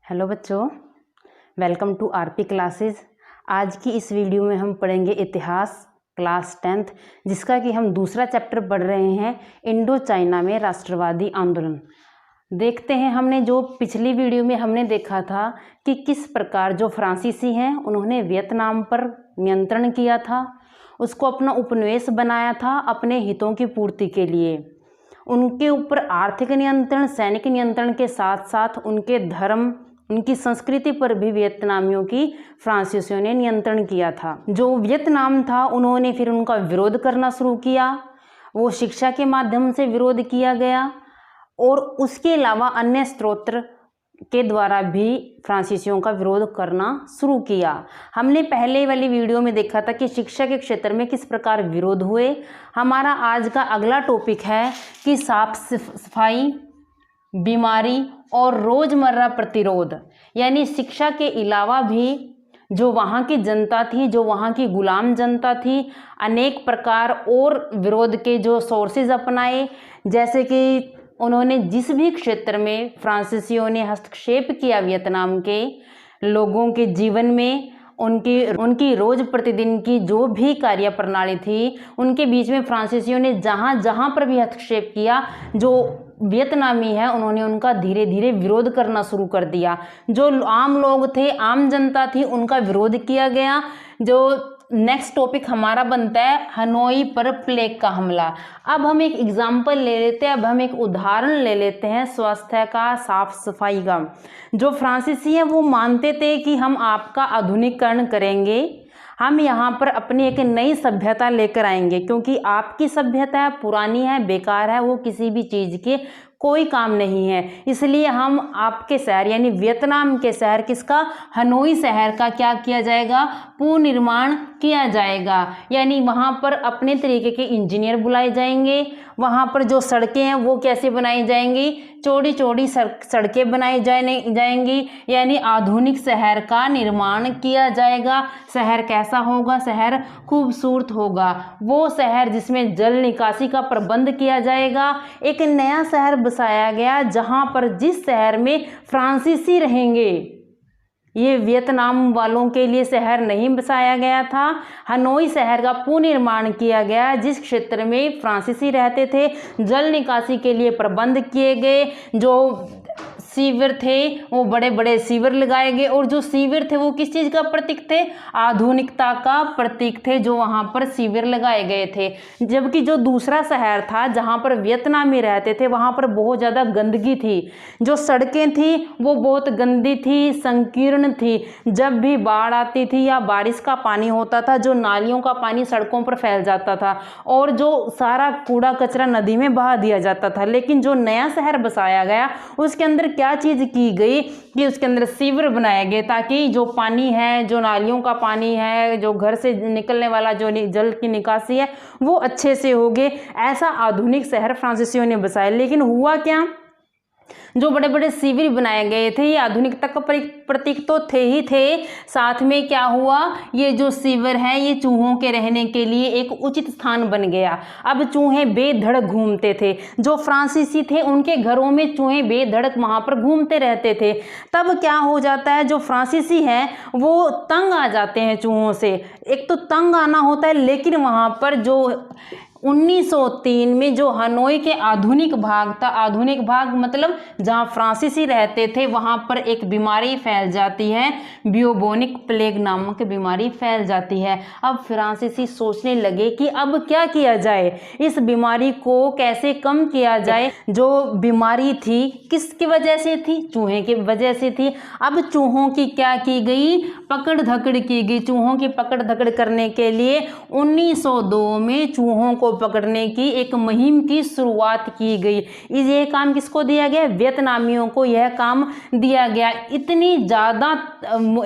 Hello बच्चों, welcome to RP classes. आज की इस वीडियो में हम पढ़ेंगे इतिहास क्लास 10th, जिसका कि हम दूसरा चैप्टर पढ़ रहे हैं, इंडो चाइना में राष्ट्रवादी आंदोलन। देखते हैं, हमने जो पिछली वीडियो में हमने देखा था कि किस प्रकार जो फ्रांसीसी हैं उन्होंने वियतनाम पर नियंत्रण किया था, उसको अपना उपनिवेश बनाया था अपने हितों की पूर्ति के लिए। उनके ऊपर आर्थिक नियंत्रण, सैनिक नियंत्रण के साथ साथ उनके धर्म, उनकी संस्कृति पर भी वियतनामियों की फ्रांसीसियों ने नियंत्रण किया था। जो वियतनाम था उन्होंने फिर उनका विरोध करना शुरू किया। वो शिक्षा के माध्यम से विरोध किया गया और उसके अलावा अन्य स्रोत के द्वारा भी फ्रांसीसियों का विरोध करना शुरू किया। हमने पहले वाली वीडियो में देखा था कि शिक्षा के क्षेत्र में किस प्रकार विरोध हुए। हमारा आज का अगला टॉपिक है कि साफ सफाई, बीमारी और रोजमर्रा प्रतिरोध, यानी शिक्षा के अलावा भी जो वहाँ की जनता थी, जो वहाँ की गुलाम जनता थी, अनेक प्रकार और विरोध के जो सोर्सेज अपनाए। जैसे कि उन्होंने जिस भी क्षेत्र में फ्रांसीसियों ने हस्तक्षेप किया वियतनाम के लोगों के जीवन में, उनकी रोज प्रतिदिन की जो भी कार्य प्रणाली थी, उनके बीच में फ्रांसीसियों ने जहाँ जहाँ पर भी हस्तक्षेप किया, जो वियतनामी है उन्होंने उनका धीरे धीरे विरोध करना शुरू कर दिया। जो आम लोग थे, आम जनता थी, उनका विरोध किया गया। जो नेक्स्ट टॉपिक हमारा बनता है हनोई पर प्लेग का हमला। अब हम एक एग्जाम्पल ले लेते हैं, अब हम एक उदाहरण ले लेते हैं स्वास्थ्य का, साफ सफाई का। जो फ्रांसीसी हैं वो मानते थे कि हम आपका आधुनिकीकरण करेंगे, हम यहाँ पर अपनी एक नई सभ्यता लेकर आएंगे, क्योंकि आपकी सभ्यता पुरानी है, बेकार है, वो किसी भी चीज़ के कोई काम नहीं है। इसलिए हम आपके शहर यानी वियतनाम के शहर किसका, हनोई शहर का क्या किया जाएगा, पुनर्निर्माण किया जाएगा। यानी वहाँ पर अपने तरीके के इंजीनियर बुलाए जाएंगे। वहाँ पर जो सड़कें हैं वो कैसे बनाई जाएंगी, चौड़ी चौड़ी सड़कें बनाई जाएंगी, यानी आधुनिक शहर का निर्माण किया जाएगा। शहर कैसा होगा, शहर खूबसूरत होगा, वो शहर जिसमें जल निकासी का प्रबंध किया जाएगा। एक नया शहर बसाया गया जहाँ पर जिस शहर में फ्रांसीसी रहेंगे, ये वियतनाम वालों के लिए शहर नहीं बसाया गया था। हनोई शहर का पुनर्निर्माण किया गया, जिस क्षेत्र में फ्रांसीसी रहते थे। जल निकासी के लिए प्रबंध किए गए, जो सीवर थे वो बड़े बड़े सीवर लगाए गए, और जो सीवर थे वो किस चीज़ का प्रतीक थे, आधुनिकता का प्रतीक थे, जो वहाँ पर सीवर लगाए गए थे। जबकि जो दूसरा शहर था जहाँ पर वियतनामी रहते थे, वहाँ पर बहुत ज़्यादा गंदगी थी, जो सड़कें थी वो बहुत गंदी थी, संकीर्ण थी। जब भी बाढ़ आती थी या बारिश का पानी होता था, जो नालियों का पानी सड़कों पर फैल जाता था और जो सारा कूड़ा कचरा नदी में बहा दिया जाता था। लेकिन जो नया शहर बसाया गया उसके अंदर क्या चीज़ की गई कि उसके अंदर सीवर बनाए गए, ताकि जो पानी है, जो नालियों का पानी है, जो घर से निकलने वाला जो जल की निकासी है, वो अच्छे से होगे। ऐसा आधुनिक शहर फ्रांसीसियों ने बसाया। लेकिन हुआ क्या, जो बड़े बड़े सीवर बनाए गए थे ये आधुनिकता का प्रतीक तो थे ही थे, साथ में क्या हुआ, ये जो सीवर है ये चूहों के रहने के लिए एक उचित स्थान बन गया। अब चूहे बेधड़क घूमते थे, जो फ्रांसीसी थे उनके घरों में चूहे बेधड़क वहाँ पर घूमते रहते थे। तब क्या हो जाता है, जो फ्रांसीसी हैं वो तंग आ जाते हैं चूहों से। एक तो तंग आना होता है, लेकिन वहाँ पर जो 1903 में जो हनोई के आधुनिक भाग था, आधुनिक भाग मतलब जहाँ फ्रांसीसी रहते थे, वहाँ पर एक बीमारी फैल जाती है, ब्यूबोनिक प्लेग नामक बीमारी फैल जाती है। अब फ्रांसीसी सोचने लगे कि अब क्या किया जाए, इस बीमारी को कैसे कम किया जाए। जो बीमारी थी किसकी वजह से थी, चूहे की वजह से थी। अब चूहों की क्या की गई, पकड़ धकड़ की गई। चूहों की पकड़ धकड़ करने के लिए 1902 में चूहों को पकड़ने की एक मुहिम की शुरुआत की गई। ये काम किसको दिया गया, वियतनामियों को यह काम दिया गया। इतनी ज़्यादा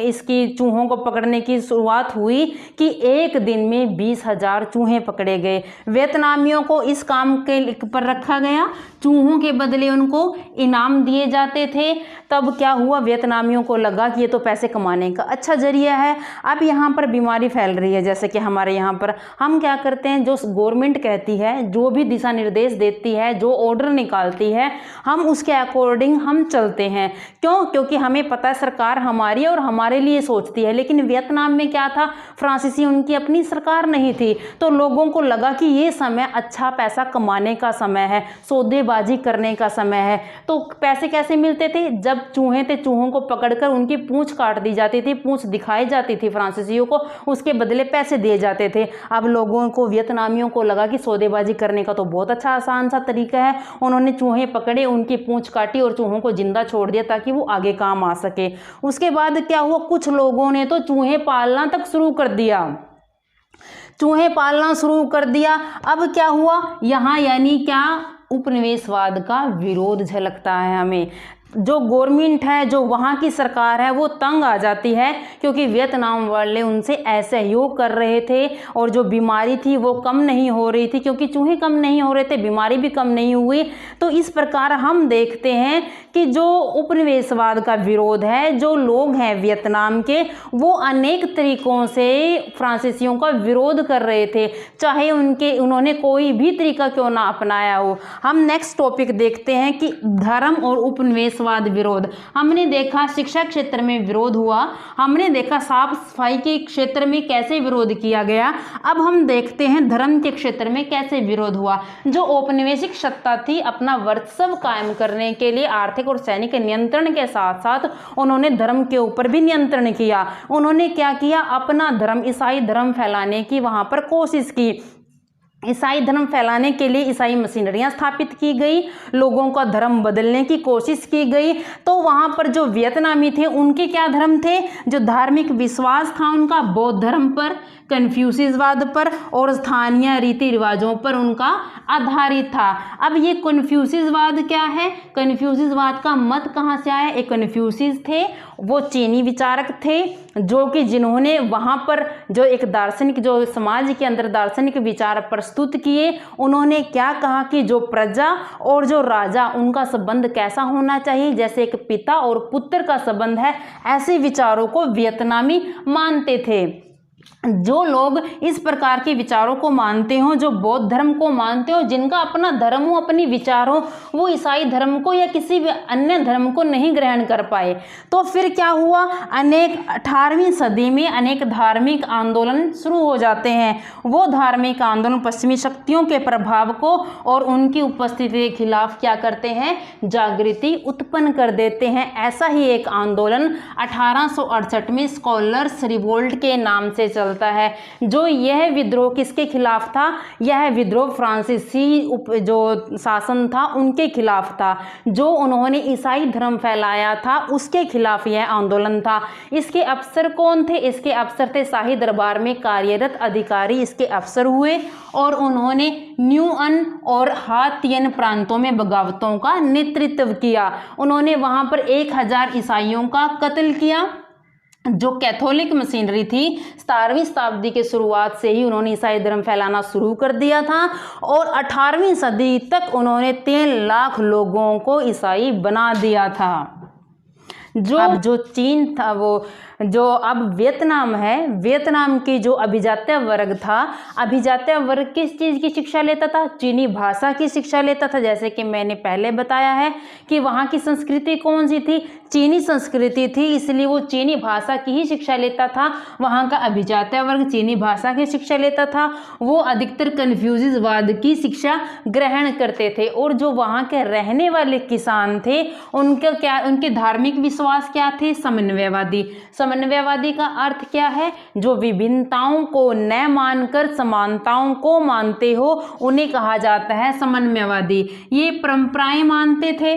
इसकी चूहों को पकड़ने की शुरुआत हुई कि एक दिन में 20,000 चूहे पकड़े गए। वियतनामियों को इस काम के पर रखा गया, चूहों के बदले उनको इनाम दिए जाते थे। तब क्या हुआ, वियतनामियों को लगा कि ये तो पैसे कमाने का अच्छा जरिया है। अब यहाँ पर बीमारी फैल रही है, जैसे कि हमारे यहाँ पर हम क्या करते हैं, जो गवर्नमेंट कहती है, जो भी दिशा निर्देश देती है, जो ऑर्डर निकालती है, हम उसके अकॉर्डिंग हम चलते हैं। क्यों? क्योंकि हमें पता है सरकार हमारी और हमारे लिए सोचती है। लेकिन वियतनाम में क्या था, फ्रांसीसी उनकी अपनी सरकार नहीं थी, तो लोगों को लगा कि ये समय अच्छा पैसा कमाने का समय है, सौदेबाजी करने का समय है। तो पैसे कैसे मिलते थे? जब चूहे थे, चूहों को पकड़कर उनकी पूंछ काट दी जाती थी, पूंछ दिखाई जाती थी फ्रांसीसियों को, उसके बदले पैसे दिए जाते थे। अब लोगों को, वियतनामियों को लगा कि सौदेबाजी करने का तो बहुत अच्छा आसान सा तरीका है। उन्होंने चूहे पकड़े, उनकी पूंछ काटी और चूहों को जिंदा छोड़ दिया ताकि वो आगे काम आ सके। उसके बाद क्या हुआ, कुछ लोगों ने तो चूहे पालना तक शुरू कर दिया, चूहे पालना शुरू कर दिया। अब क्या हुआ यहाँ, यानी क्या, उपनिवेशवाद का विरोध झलकता है हमें। जो गवर्नमेंट है, जो वहाँ की सरकार है, वो तंग आ जाती है क्योंकि वियतनाम वाले उनसे असहयोग कर रहे थे और जो बीमारी थी वो कम नहीं हो रही थी, क्योंकि चूहे कम नहीं हो रहे थे, बीमारी भी कम नहीं हुई। तो इस प्रकार हम देखते हैं कि जो उपनिवेशवाद का विरोध है, जो लोग हैं वियतनाम के, वो अनेक तरीकों से फ्रांसीसियों का विरोध कर रहे थे, चाहे उन्होंने कोई भी तरीका क्यों ना अपनाया हो। हम नेक्स्ट टॉपिक देखते हैं कि धर्म और उपनिवेश विरोध। हमने देखा शिक्षा क्षेत्र में विरोध हुआ, हमने देखा साफ सफाई के क्षेत्र में कैसे विरोध किया गया। अब हम देखते हैं धर्म के क्षेत्र में कैसे विरोध हुआ। जो औपनिवेशिक सत्ता थी, अपना वर्चस्व कायम करने के लिए आर्थिक और सैनिक नियंत्रण के साथ साथ उन्होंने धर्म के ऊपर भी नियंत्रण किया। उन्होंने क्या किया, अपना धर्म, ईसाई धर्म फैलाने की वहां पर कोशिश की। ईसाई धर्म फैलाने के लिए ईसाई मशीनरियां स्थापित की गई, लोगों का धर्म बदलने की कोशिश की गई। तो वहां पर जो वियतनामी थे, उनके क्या धर्म थे, जो धार्मिक विश्वास था उनका बौद्ध धर्म पर, कन्फ्यूशियसवाद पर और स्थानीय रीति रिवाजों पर उनका आधारित था। अब ये कन्फ्यूशियसवाद क्या है, कन्फ्यूशियसवाद का मत कहाँ से आया? एक कन्फ्यूशियस थे, वो चीनी विचारक थे, जो कि जिन्होंने वहाँ पर जो एक दार्शनिक, जो समाज के अंदर दार्शनिक विचार प्रस्तुत किए। उन्होंने क्या कहा कि जो प्रजा और जो राजा, उनका संबंध कैसा होना चाहिए, जैसे एक पिता और पुत्र का संबंध है, ऐसे विचारों को वियतनामी मानते थे। जो लोग इस प्रकार के विचारों को मानते हो, जो बौद्ध धर्म को मानते हो, जिनका अपना धर्म हो, अपनी विचार हो, वो ईसाई धर्म को या किसी भी अन्य धर्म को नहीं ग्रहण कर पाए। तो फिर क्या हुआ, अनेक 18वीं सदी में अनेक धार्मिक आंदोलन शुरू हो जाते हैं। वो धार्मिक आंदोलन पश्चिमी शक्तियों के प्रभाव को और उनकी उपस्थिति के खिलाफ क्या करते हैं, जागृति उत्पन्न कर देते हैं। ऐसा ही एक आंदोलन 1868 में स्कॉलर्स रिवोल्ट के नाम से चलता है। जो यह विद्रोह किसके खिलाफ था, यह विद्रोह फ्रांसीसी जो शासन था उनके खिलाफ था। जो उन्होंने ईसाई धर्म फैलाया था उसके खिलाफ यह आंदोलन था। इसके अफसर कौन थे? इसके अफसर थे शाही दरबार में कार्यरत अधिकारी, इसके अफसर हुए और उन्होंने न्यूअन और हातियन प्रांतों में बगावतों का नेतृत्व किया। उन्होंने वहां पर 1000 ईसाइयों का कत्ल किया। जो कैथोलिक मशीनरी थी, 17वीं शताब्दी के शुरुआत से ही उन्होंने ईसाई धर्म फैलाना शुरू कर दिया था और 18वीं सदी तक उन्होंने 3 लाख लोगों को ईसाई बना दिया था। अब जो चीन था, वो जो अब वियतनाम है, वियतनाम की जो अभिजात्य वर्ग था, अभिजात्य वर्ग किस चीज़ की शिक्षा लेता था? चीनी भाषा की शिक्षा लेता था। जैसे कि मैंने पहले बताया है कि वहाँ की संस्कृति कौन सी थी, चीनी संस्कृति थी, इसलिए वो चीनी भाषा की ही शिक्षा लेता था। वहाँ का अभिजात्य वर्ग चीनी भाषा की शिक्षा लेता था। वो अधिकतर कन्फ्यूशियसवाद की शिक्षा ग्रहण करते थे। और जो वहाँ के रहने वाले किसान थे, उनका क्या, उनके धार्मिक विश्वास क्या थे? समन्वयवादी। समन्वयवादी का अर्थ क्या है? जो विभिन्नताओं को न मानकर समानताओं को मानते हो, उन्हें कहा जाता है समन्वयवादी। ये परंपराएं मानते थे,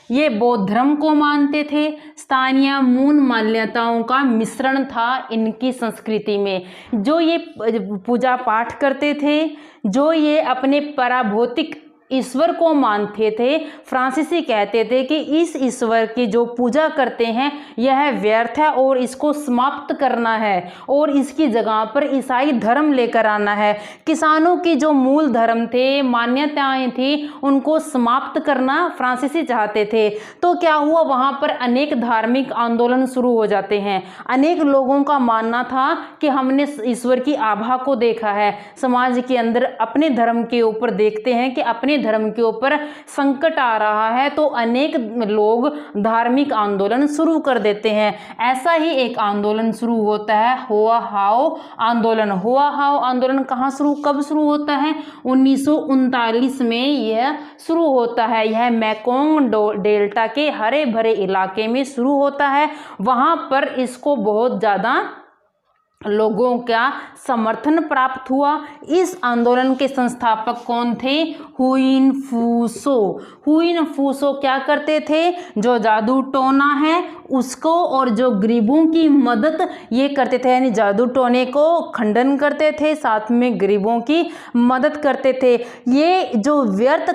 ये बौद्ध धर्म को मानते थे। स्थानीय मूल मान्यताओं का मिश्रण था इनकी संस्कृति में। जो ये पूजा पाठ करते थे, जो ये अपने पराभौतिक ईश्वर को मानते थे, फ्रांसीसी कहते थे कि इस ईश्वर की जो पूजा करते हैं यह व्यर्थ है और इसको समाप्त करना है और इसकी जगह पर ईसाई धर्म लेकर आना है। किसानों की जो मूल धर्म थे, मान्यताएं थी, उनको समाप्त करना फ्रांसीसी चाहते थे। तो क्या हुआ, वहाँ पर अनेक धार्मिक आंदोलन शुरू हो जाते हैं। अनेक लोगों का मानना था कि हमने ईश्वर की आभा को देखा है, समाज के अंदर अपने धर्म के ऊपर देखते हैं कि अपने धर्म के ऊपर संकट आ रहा है तो अनेक लोग धार्मिक आंदोलन शुरू कर देते हैं। ऐसा ही एक आंदोलन शुरू होता है हुआ हाओ आंदोलन। हुआ हाओ आंदोलन कब शुरू होता है? 1939 में यह शुरू होता है। यह मेकोंग डेल्टा के हरे भरे इलाके में शुरू होता है। वहां पर इसको बहुत ज़्यादा लोगों का समर्थन प्राप्त हुआ। इस आंदोलन के संस्थापक कौन थे? हुइन फूसो। हुइन फूसो क्या करते थे? जो जादू टोना है उसको और जो गरीबों की मदद ये करते थे, यानी जादू टोने को खंडन करते थे, साथ में गरीबों की मदद करते थे। ये जो व्यर्थ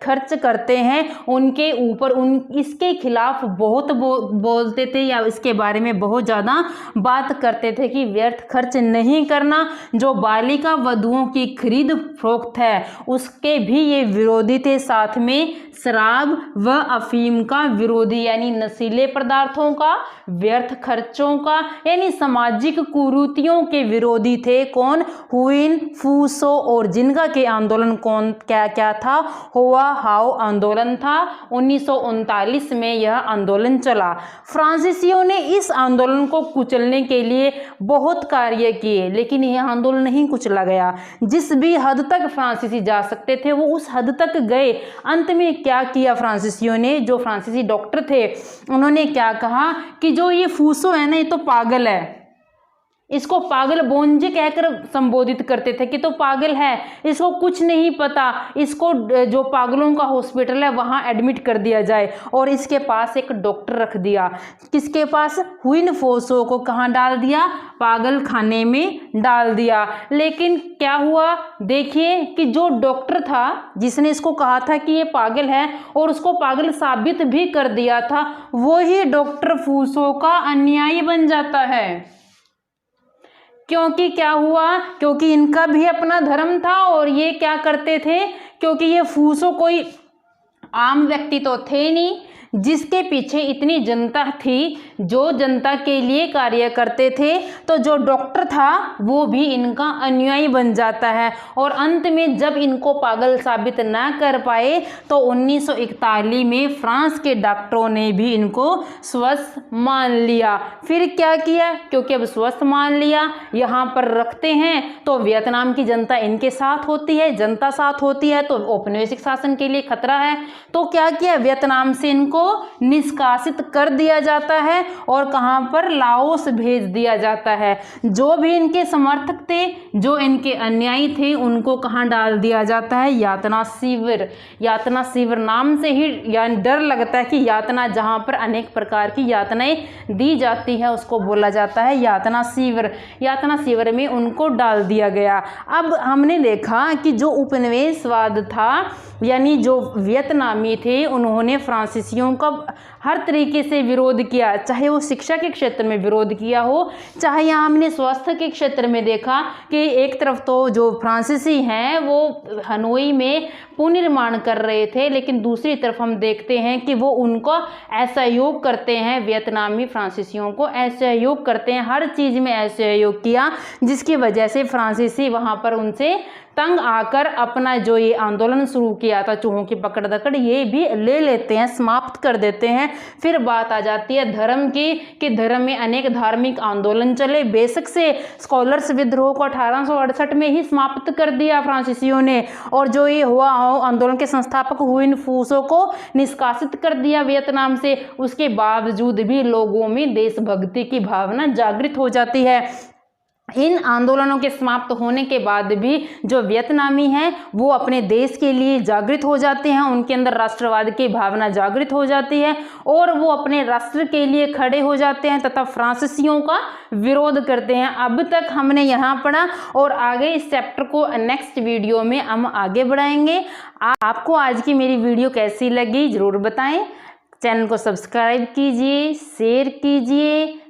खर्च करते हैं उनके ऊपर इसके खिलाफ बहुत बोलते थे या इसके बारे में बहुत ज़्यादा बात करते थे कि व्यर्थ खर्च नहीं करना। जो बालिका वधुओं की खरीद फरोख्त है उसके भी ये विरोधी थे। साथ में शराब व अफीम का विरोधी, यानी नशीले पदार्थों का, व्यर्थ खर्चों का, यानी सामाजिक कुरीतियों के विरोधी थे। कौन? हुइन फूसो। और जिनका के आंदोलन क्या था? हुआ हाओ आंदोलन था। 1939 में यह आंदोलन चला। फ्रांसीसियों ने इस आंदोलन को कुचलने के लिए बहुत कार्य किए, लेकिन यह आंदोलन नहीं कुचला गया। जिस भी हद तक फ्रांसीसी जा सकते थे वो उस हद तक गए। अंत में क्या किया फ्रांसीसियों ने? जो फ्रांसीसी डॉक्टर थे उन्होंने क्या कहा कि जो ये फूसो है ना, ये तो पागल है। इसको पागल बोंजे कहकर संबोधित करते थे कि तो पागल है, इसको कुछ नहीं पता, इसको जो पागलों का हॉस्पिटल है वहां एडमिट कर दिया जाए। और इसके पास एक डॉक्टर रख दिया। किसके पास? हुइन फूसो को कहाँ डाल दिया? पागल खाने में डाल दिया। लेकिन क्या हुआ? देखिए कि जो डॉक्टर था जिसने इसको कहा था कि ये पागल है और उसको पागल साबित भी कर दिया था, वही डॉक्टर फूसो का अनुयायी बन जाता है। क्योंकि क्या हुआ? क्योंकि इनका भी अपना धर्म था और ये क्या करते थे? क्योंकि ये फूसो कोई आम व्यक्ति तो थे नहीं, जिसके पीछे इतनी जनता थी, जो जनता के लिए कार्य करते थे, तो जो डॉक्टर था वो भी इनका अनुयायी बन जाता है। और अंत में जब इनको पागल साबित ना कर पाए तो 1941 में फ्रांस के डॉक्टरों ने भी इनको स्वस्थ मान लिया। फिर क्या किया? क्योंकि अब स्वस्थ मान लिया, यहाँ पर रखते हैं तो वियतनाम की जनता इनके साथ होती है, जनता साथ होती है तो औपनिवेशिक शासन के लिए खतरा है। तो क्या किया? वियतनाम से इनको निष्कासित कर दिया जाता है और कहां पर? लाओस भेज दिया जाता है। जो भी इनके समर्थक थे, जो इनके अनुयायी थे, उनको कहां डाल दिया जाता है? यातना शिविर। यातना शिविर नाम से ही यानी डर लगता है कि यातना, जहां पर अनेक प्रकार की यातनाएं दी जाती है उसको बोला जाता है यातना शिविर। यातना शिविर में उनको डाल दिया गया। अब हमने देखा कि जो उपनिवेशवाद था, यानी जो वियतनामी थे, उन्होंने फ्रांसीसियों का हर तरीके से विरोध किया। चाहे वो शिक्षा के क्षेत्र में विरोध किया हो, चाहे यहाँ हमने स्वास्थ्य के क्षेत्र में देखा कि एक तरफ तो जो फ्रांसीसी हैं वो हनोई में पुनर्निर्माण कर रहे थे, लेकिन दूसरी तरफ हम देखते हैं कि वो उनको असहयोग करते हैं। वियतनामी फ्रांसीसियों को असहयोग करते हैं, हर चीज़ में असहयोग किया, जिसकी वजह से फ्रांसीसी वहाँ पर उनसे तंग आकर अपना जो ये आंदोलन शुरू किया था चूहों की पकड़ दकड़, ये भी ले लेते हैं, समाप्त कर देते हैं। फिर बात आ जाती है धर्म की कि धर्म में अनेक धार्मिक आंदोलन चले। बेशक से स्कॉलर्स विद्रोह को 1868 में ही समाप्त कर दिया फ्रांसीसियों ने, और जो ये हुआ आंदोलन के संस्थापक हुइन फूसो को निष्कासित कर दिया वियतनाम से। उसके बावजूद भी लोगों में देशभक्ति की भावना जागृत हो जाती है। इन आंदोलनों के समाप्त होने के बाद भी जो वियतनामी हैं वो अपने देश के लिए जागृत हो जाते हैं, उनके अंदर राष्ट्रवाद की भावना जागृत हो जाती है और वो अपने राष्ट्र के लिए खड़े हो जाते हैं तथा फ्रांसीसियों का विरोध करते हैं। अब तक हमने यहाँ पढ़ा और आगे इस चैप्टर को नेक्स्ट वीडियो में हम आगे बढ़ाएंगे। आपको आज की मेरी वीडियो कैसी लगी ज़रूर बताएं। चैनल को सब्सक्राइब कीजिए, शेयर कीजिए